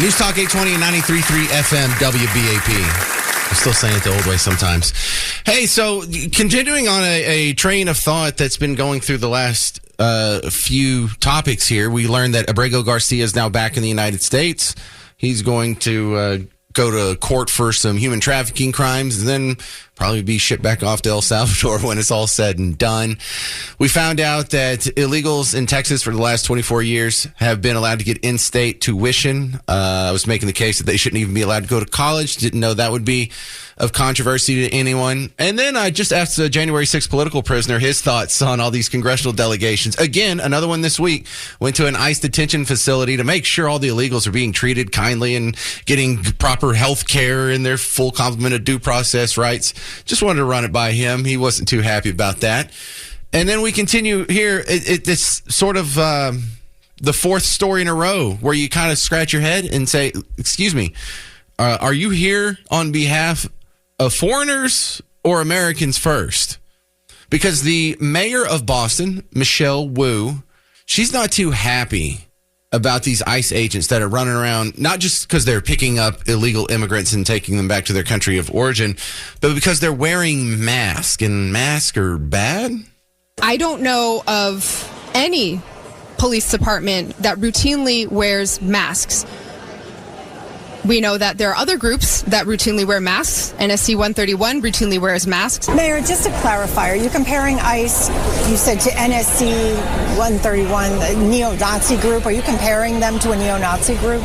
News Talk 820 and 93.3 FM WBAP. I'm still saying it the old way sometimes. Hey, so continuing on a train of thought that's been going through the last few topics here, we learned that Abrego Garcia is now back in the United States. He's going to go to court for some human trafficking crimes and then probably be shipped back off to El Salvador when it's all said and done. We found out that illegals in Texas for the last 24 years have been allowed to get in-state tuition. I was making the case that they shouldn't even be allowed to go to college. Didn't know that would be of controversy to anyone. And then I just asked a January 6th political prisoner his thoughts on all these congressional delegations. Again, another one this week went to an ICE detention facility to make sure all the illegals are being treated kindly and getting proper health care and their full complement of due process rights. Just wanted to run it by him. He wasn't too happy about that. And then we continue here. It's sort of the fourth story in a row where you kind of scratch your head and say, excuse me, are you here on behalf of foreigners or Americans first? Because the mayor of Boston, Michelle Wu, she's not too happy about these ICE agents that are running around, not just because they're picking up illegal immigrants and taking them back to their country of origin, but because they're wearing masks, and masks are bad. I don't know of any police department that routinely wears masks. We know that there are other groups that routinely wear masks. NSC 131 routinely wears masks. Mayor, just to clarify, are you comparing ICE, you said, to NSC 131, a neo-Nazi group? Are you comparing them to a neo-Nazi group?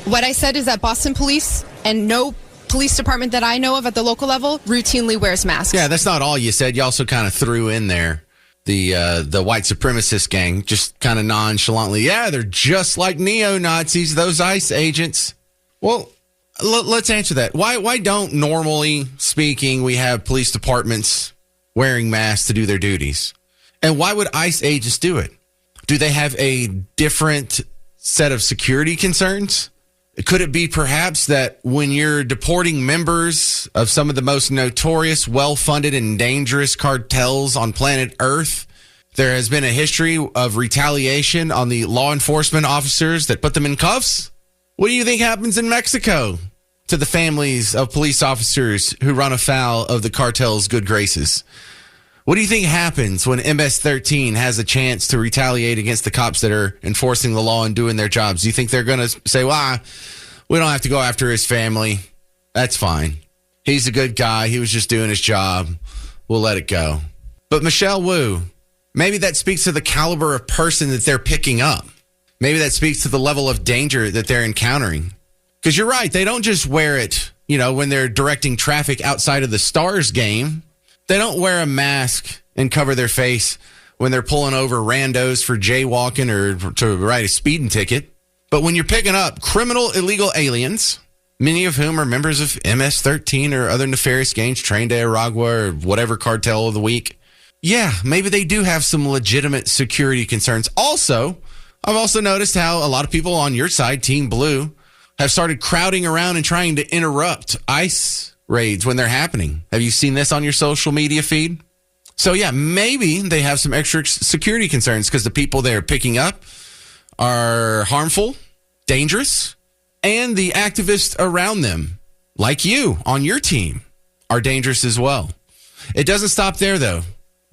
What I said is that Boston Police and no police department that I know of at the local level routinely wears masks. Yeah, that's not all you said. You also kind of threw in there the white supremacist gang, just kind of nonchalantly. Yeah, they're just like neo-Nazis, those ICE agents. Well, let's answer that. Why don't, normally speaking, we have police departments wearing masks to do their duties? And why would ICE agents do it? Do they have a different set of security concerns? Could it be perhaps that when you're deporting members of some of the most notorious, well-funded, and dangerous cartels on planet Earth, there has been a history of retaliation on the law enforcement officers that put them in cuffs? What do you think happens in Mexico to the families of police officers who run afoul of the cartel's good graces? What do you think happens when MS-13 has a chance to retaliate against the cops that are enforcing the law and doing their jobs? Do you think they're going to say, well, we don't have to go after his family? That's fine. He's a good guy. He was just doing his job. We'll let it go. But Michelle Wu, maybe that speaks to the caliber of person that they're picking up. Maybe that speaks to the level of danger that they're encountering. Because you're right, they don't just wear it, when they're directing traffic outside of the Stars game. They don't wear a mask and cover their face when they're pulling over randos for jaywalking or to write a speeding ticket. But when you're picking up criminal illegal aliens, many of whom are members of MS-13 or other nefarious gangs, Tren de Aragua or whatever cartel of the week, yeah, maybe they do have some legitimate security concerns. Also, I've also noticed how a lot of people on your side, Team Blue, have started crowding around and trying to interrupt ICE raids when they're happening. Have you seen this on your social media feed? So, yeah, maybe they have some extra security concerns because the people they're picking up are harmful, dangerous, and the activists around them, like you on your team, are dangerous as well. It doesn't stop there, though.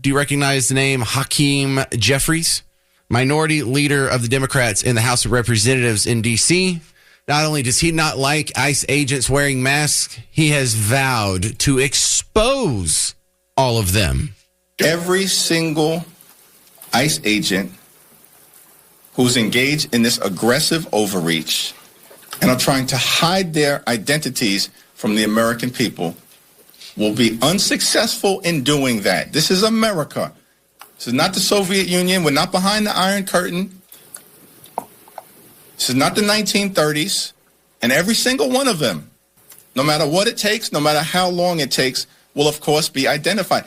Do you recognize the name Hakeem Jeffries? Minority leader of the Democrats in the House of Representatives in D.C. Not only does he not like ICE agents wearing masks, he has vowed to expose all of them. Every single ICE agent who's engaged in this aggressive overreach and are trying to hide their identities from the American people will be unsuccessful in doing that. This is America. This is not the Soviet Union. We're not behind the Iron Curtain. This is not the 1930s. And every single one of them, no matter what it takes, no matter how long it takes, will, of course, be identified.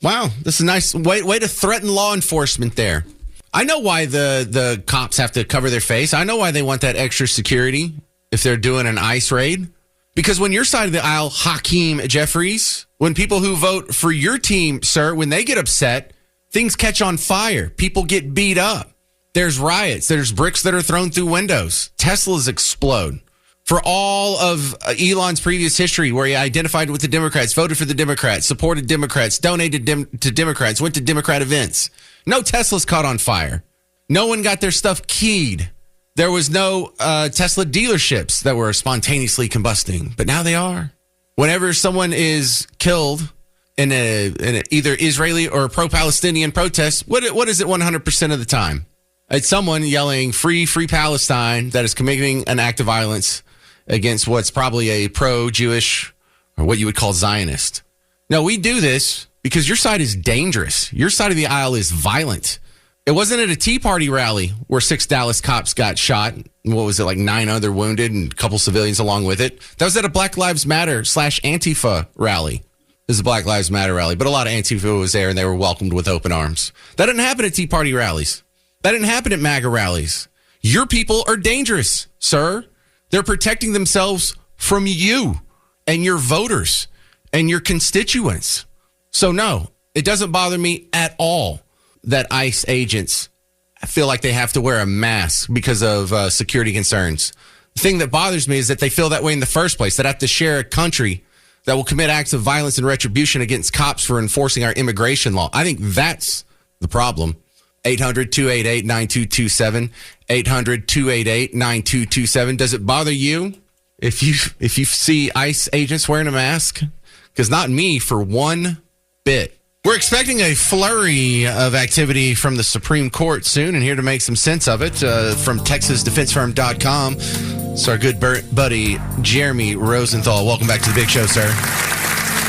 Wow, this is a nice way to threaten law enforcement there. I know why the cops have to cover their face. I know why they want that extra security if they're doing an ICE raid. Because when your side of the aisle, Hakeem Jeffries, when people who vote for your team, sir, when they get upset, things catch on fire. People get beat up. There's riots. There's bricks that are thrown through windows. Teslas explode. For all of Elon's previous history, where he identified with the Democrats, voted for the Democrats, supported Democrats, donated to Democrats, went to Democrat events, no Teslas caught on fire. No one got their stuff keyed. There was no Tesla dealerships that were spontaneously combusting, but now they are. Whenever someone is killed in a either Israeli or pro-Palestinian protest, what is it 100% of the time? It's someone yelling free Palestine that is committing an act of violence against what's probably a pro-Jewish or what you would call Zionist. No, we do this because your side is dangerous. Your side of the aisle is violent. It wasn't at a Tea Party rally where 6 Dallas cops got shot. What was it, like 9 other wounded and a couple civilians along with it? That was at a Black Lives Matter / Antifa rally. This is a Black Lives Matter rally, but a lot of Antifa was there and they were welcomed with open arms. That didn't happen at Tea Party rallies. That didn't happen at MAGA rallies. Your people are dangerous, sir. They're protecting themselves from you and your voters and your constituents. So no, it doesn't bother me at all that ICE agents feel like they have to wear a mask because of security concerns. The thing that bothers me is that they feel that way in the first place, that have to share a country that will commit acts of violence and retribution against cops for enforcing our immigration law. I think that's the problem. 800-288-9227. 800-288-9227. Does it bother you if you see ICE agents wearing a mask? Because not me for one bit. We're expecting a flurry of activity from the Supreme Court soon, and here to make some sense of it from TexasDefenseFirm.com, it's our good buddy Jeremy Rosenthal. Welcome back to the big show, sir.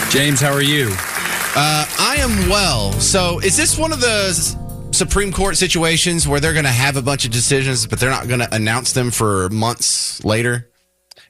James, how are you? I am well. So is this one of the Supreme Court situations where they're going to have a bunch of decisions, but they're not going to announce them for months later?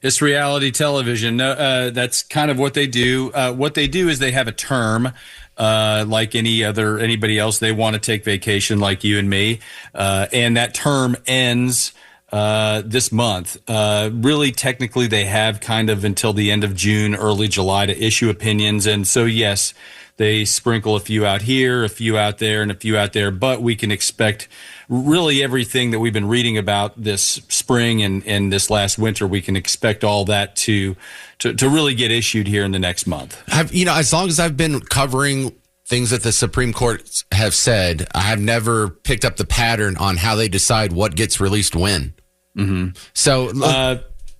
It's reality television. No, that's kind of what they do. What they do is they have a term. Like anybody else, they want to take vacation like you and me. And that term ends this month. Really, technically, they have kind of until the end of June, early July to issue opinions. And so, yes, they sprinkle a few out here, a few out there, and a few out there. But we can expect really everything that we've been reading about this spring and this last winter. We can expect all that to really get issued here in the next month. As long as I've been covering things that the Supreme Court have said, I have never picked up the pattern on how they decide what gets released when. Mm-hmm. So,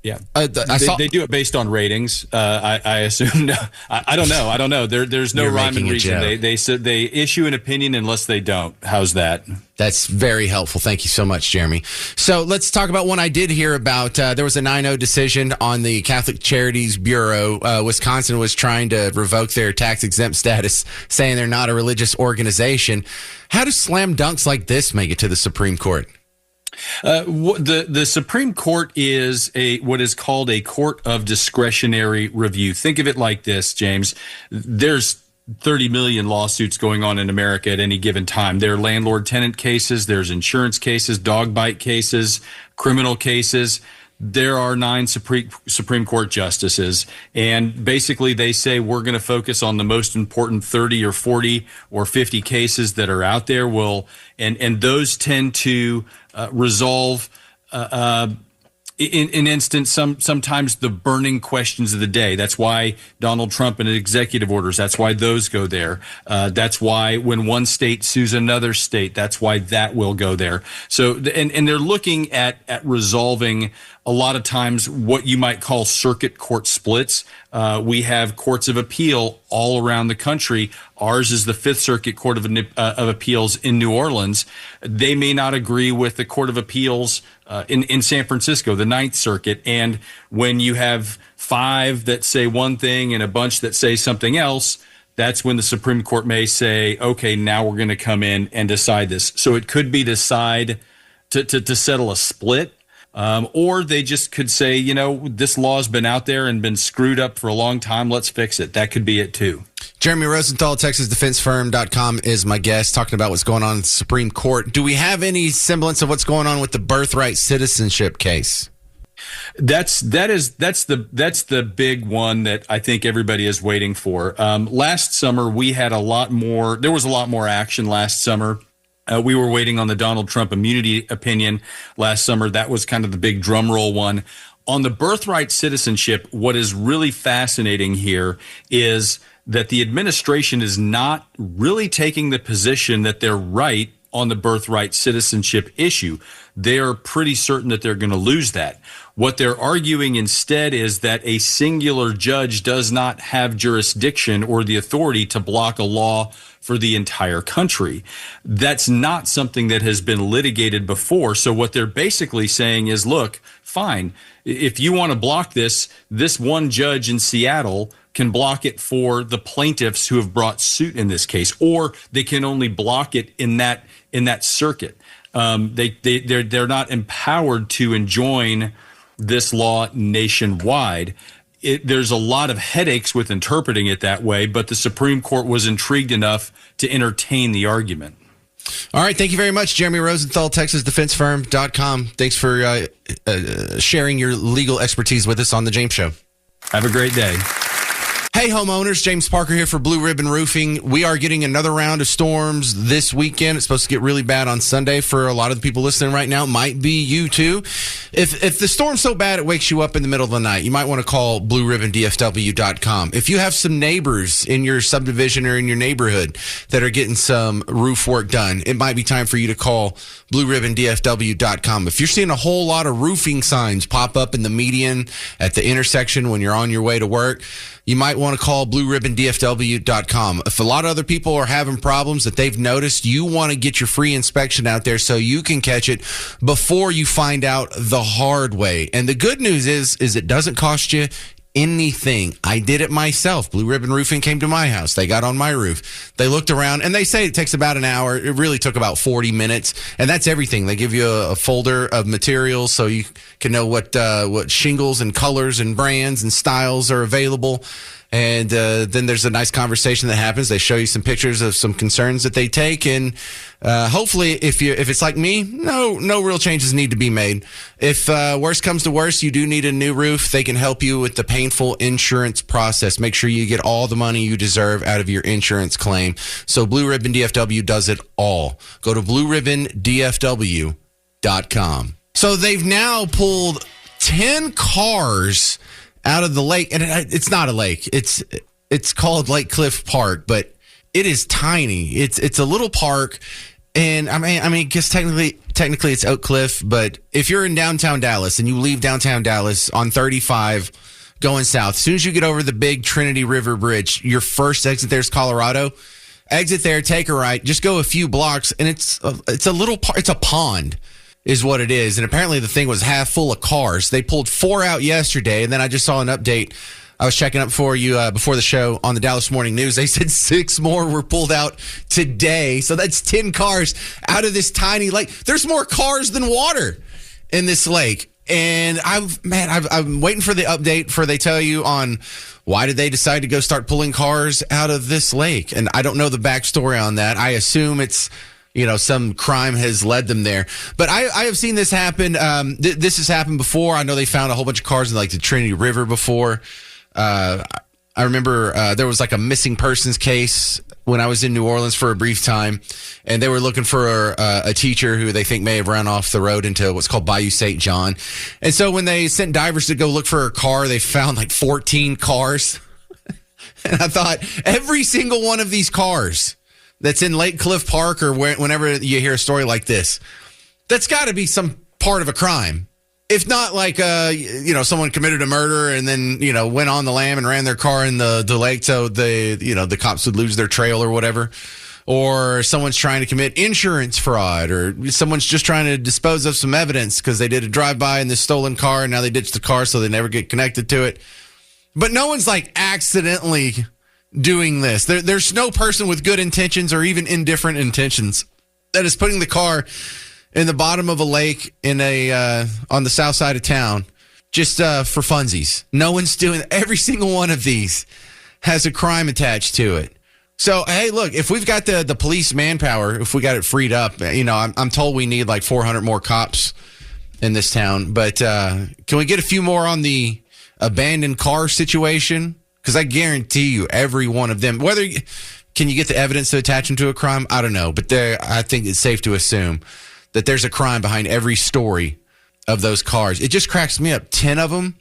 yeah, they do it based on ratings. I assume. No, I don't know. I don't know. There's no rhyme and reason. They said they issue an opinion unless they don't. How's that? That's very helpful. Thank you so much, Jeremy. So let's talk about one I did hear about. There was a 9-0 decision on the Catholic Charities Bureau. Wisconsin was trying to revoke their tax-exempt status, saying they're not a religious organization. How do slam dunks like this make it to the Supreme Court? The Supreme Court is what is called a court of discretionary review. Think of it like this, James. There's 30 million lawsuits going on in America at any given time. There are landlord-tenant cases, there's insurance cases, dog bite cases, criminal cases. There are 9 Supreme Court justices, and basically they say we're going to focus on the most important 30 or 40 or 50 cases that are out there. And those tend to resolve in instance, sometimes the burning questions of the day. That's why Donald Trump and executive orders, that's why those go there. That's why when one state sues another state, that's why that will go there. So, and they're looking at resolving a lot of times what you might call circuit court splits. We have courts of appeal all around the country. Ours is the Fifth Circuit Court of Appeals in New Orleans. They may not agree with the Court of Appeals in San Francisco, the Ninth Circuit. And when you have 5 that say one thing and a bunch that say something else, that's when the Supreme Court may say, okay, now we're going to come in and decide this. So it could be decide to settle a split. Or they just could say, this law's been out there and been screwed up for a long time. Let's fix it. That could be it, too. Jeremy Rosenthal, TexasDefenseFirm.com is my guest, talking about what's going on in the Supreme Court. Do we have any semblance of what's going on with the birthright citizenship case? That's the big one that I think everybody is waiting for. Last summer, we had there was a lot more action last summer. We were waiting on the Donald Trump immunity opinion last summer. That was kind of the big drum roll one. On the birthright citizenship, what is really fascinating here is that the administration is not really taking the position that they're right on the birthright citizenship issue. They are pretty certain that they're going to lose that. What they're arguing instead is that a singular judge does not have jurisdiction or the authority to block a law for the entire country. That's not something that has been litigated before. So what they're basically saying is, look, fine, if you want to block this one judge in Seattle can block it for the plaintiffs who have brought suit in this case, or they can only block it in that circuit. They're not empowered to enjoin this law nationwide. There's a lot of headaches with interpreting it that way, but the Supreme Court was intrigued enough to entertain the argument. All right. Thank you very much, Jeremy Rosenthal, TexasDefenseFirm.com. Thanks for sharing your legal expertise with us on The James Show. Have a great day. Hey, homeowners, James Parker here for Blue Ribbon Roofing. We are getting another round of storms this weekend. It's supposed to get really bad on Sunday for a lot of the people listening right now. Might be you too. If the storm's so bad it wakes you up in the middle of the night, you might want to call BlueRibbonDFW.com. If you have some neighbors in your subdivision or in your neighborhood that are getting some roof work done, it might be time for you to call BlueRibbonDFW.com. If you're seeing a whole lot of roofing signs pop up in the median at the intersection when you're on your way to work, you might want to call BlueRibbonDFW.com. If a lot of other people are having problems that they've noticed, you want to get your free inspection out there so you can catch it before you find out the hard way. And the good news is it doesn't cost you anything. I did it myself. Blue Ribbon Roofing came to my house. They got on my roof. They looked around, and they say it takes about an hour. It really took about 40 minutes, and that's everything. They give you a folder of materials so you can know what shingles and colors and brands and styles are available. And then there's a nice conversation that happens. They show you some pictures of some concerns that they take, and hopefully, if it's like me, no real changes need to be made. If worst comes to worst, you do need a new roof, they can help you with the painful insurance process. Make sure you get all the money you deserve out of your insurance claim. So Blue Ribbon DFW does it all. Go to BlueRibbonDFW.com. So they've now pulled 10 cars out of the lake, and it's not a lake. It's called Lake Cliff Park, but it is tiny. It's a little park, and I mean, because technically it's Oak Cliff, but if you're in downtown Dallas and you leave downtown Dallas on 35 going south, as soon as you get over the big Trinity River Bridge, your first exit there is Colorado. Exit there, take a right, just go a few blocks, and it's a little it's a pond is what it is. And apparently the thing was half full of cars. They pulled 4 out yesterday, and then I just saw an update. I was checking up for you before the show on the Dallas Morning News. They said 6 more were pulled out today. So that's 10 cars out of this tiny lake. There's more cars than water in this lake. And I'm waiting for the update for they tell you on why did they decide to go start pulling cars out of this lake. And I don't know the backstory on that. I assume it's, some crime has led them there. But I have seen this happen. This has happened before. I know they found a whole bunch of cars in the Trinity River before. I remember there was a missing persons case when I was in New Orleans for a brief time, and they were looking for a teacher who they think may have run off the road into what's called Bayou St. John. And so when they sent divers to go look for her car, they found 14 cars. And I thought, every single one of these cars that's in Lake Cliff Park or whenever you hear a story like this, that's got to be some part of a crime. If not someone committed a murder and then, went on the lam and ran their car in the lake so the cops would lose their trail or whatever. Or someone's trying to commit insurance fraud, or someone's just trying to dispose of some evidence because they did a drive-by in this stolen car and now they ditched the car so they never get connected to it. But no one's accidentally doing this. There's no person with good intentions or even indifferent intentions that is putting the car in the bottom of a lake on the south side of town just for funsies. No one's doing it. Every single one of these has a crime attached to it. So, hey, look, if we've got the police manpower, if we got it freed up, I'm told we need 400 more cops in this town. But can we get a few more on the abandoned car situation? Because I guarantee you every one of them, whether Can you get the evidence to attach them to a crime? I don't know. But I think it's safe to assume that there's a crime behind every story of those cars. It just cracks me up. 10 of them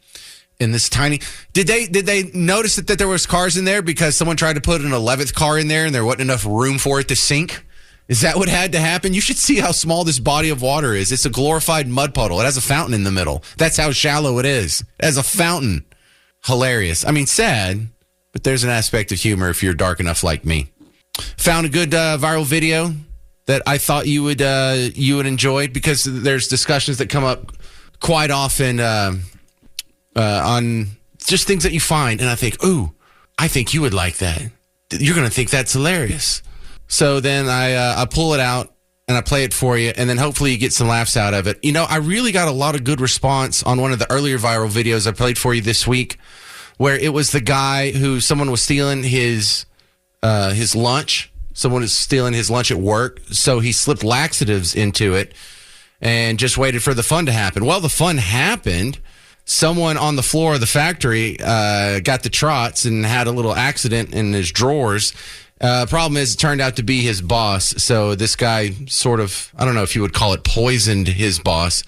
in this tiny. Did they notice that there was cars in there because someone tried to put an 11th car in there and there wasn't enough room for it to sink? Is that what had to happen? You should see how small this body of water is. It's a glorified mud puddle. It has a fountain in the middle. That's how shallow it is. It has a fountain. Hilarious. I mean, sad, but there's an aspect of humor if you're dark enough like me. Found a good viral video that I thought you would enjoy, because there's discussions that come up quite often on just things that you find. And I think, ooh, I think you would like that. You're going to think that's hilarious. So then I pull it out and I play it for you, and then hopefully you get some laughs out of it. You know, I really got a lot of good response on one of the earlier viral videos I played for you this week, where it was the guy who someone was stealing his lunch. Someone was stealing his lunch at work, so he slipped laxatives into it and just waited for the fun to happen. Well, the fun happened. Someone on the floor of the factory got the trots and had a little accident in his drawers. Problem is, it turned out to be his boss. So this guy sort of, I don't know if you would call it poisoned his boss,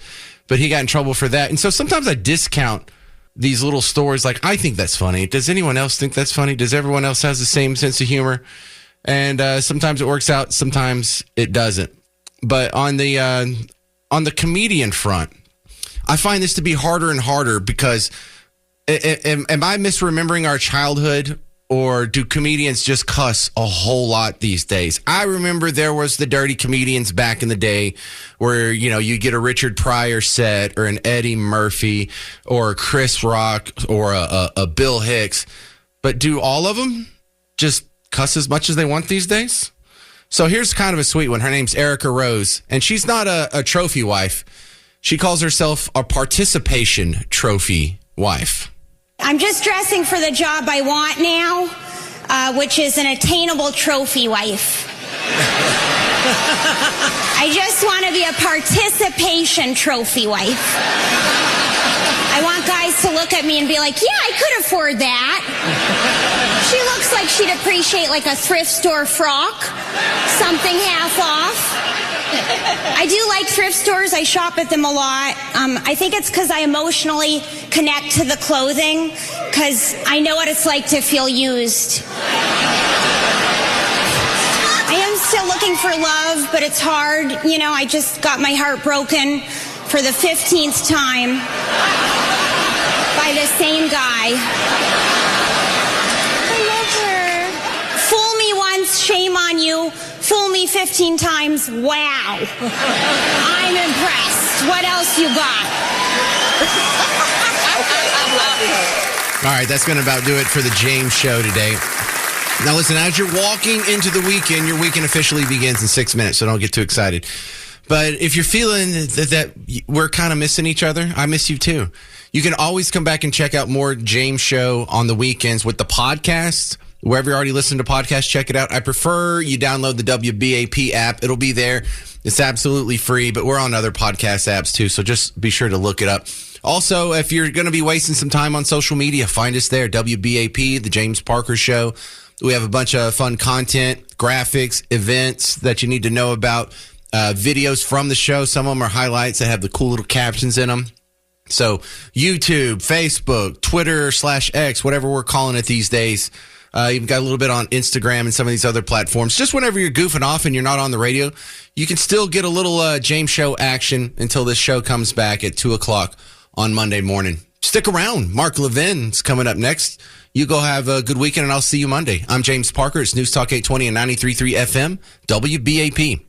but he got in trouble for that. And so sometimes I discount these little stories. Like, I think that's funny. Does anyone else think that's funny? Does everyone else has the same sense of humor? And sometimes it works out, sometimes it doesn't. But on the comedian front, I find this to be harder and harder, because am I misremembering our childhood, or do comedians just cuss a whole lot these days? I remember there was the dirty comedians back in the day where, you know, you get a Richard Pryor set or an Eddie Murphy or a Chris Rock or a Bill Hicks. But do all of them just cuss as much as they want these days? So here's kind of a sweet one. Her name's Erica Rose, and she's not a trophy wife. She calls herself a participation trophy wife. I'm just dressing for the job I want now, which is an attainable trophy wife. I just want to be a participation trophy wife. I want guys to look at me and be like, yeah, I could afford that. She looks like she'd appreciate like a thrift store frock, something half off. I do like thrift stores. I shop at them a lot. I think it's because I emotionally connect to the clothing, because I know what it's like to feel used. I am still looking for love, but it's hard. You know, I just got my heart broken for the 15th time by the same guy. I love her. Fool me once, shame on you. Fool me 15 times. Wow. I'm impressed. What else you got? All right, that's going to about do it for the James Show today. Now, listen, as you're walking into the weekend, your weekend officially begins in 6 minutes, so don't get too excited. But if you're feeling that we're kind of missing each other, I miss you too. You can always come back and check out more James Show on the weekends with the podcast. Wherever you already listen to podcasts, check it out. I prefer you download the WBAP app. It'll be there. It's absolutely free, but we're on other podcast apps too, so just be sure to look it up. Also, if you're going to be wasting some time on social media, find us there, WBAP, The James Parker Show. We have a bunch of fun content, graphics, events that you need to know about, videos from the show. Some of them are highlights that have the cool little captions in them. So YouTube, Facebook, Twitter /X, whatever we're calling it these days. You've got a little bit on Instagram and some of these other platforms. Just whenever you're goofing off and you're not on the radio, you can still get a little James Show action until this show comes back at 2 o'clock on Monday morning. Stick around. Mark Levin's coming up next. You go have a good weekend, and I'll see you Monday. I'm James Parker. It's News Talk 820 and 93.3 FM, WBAP.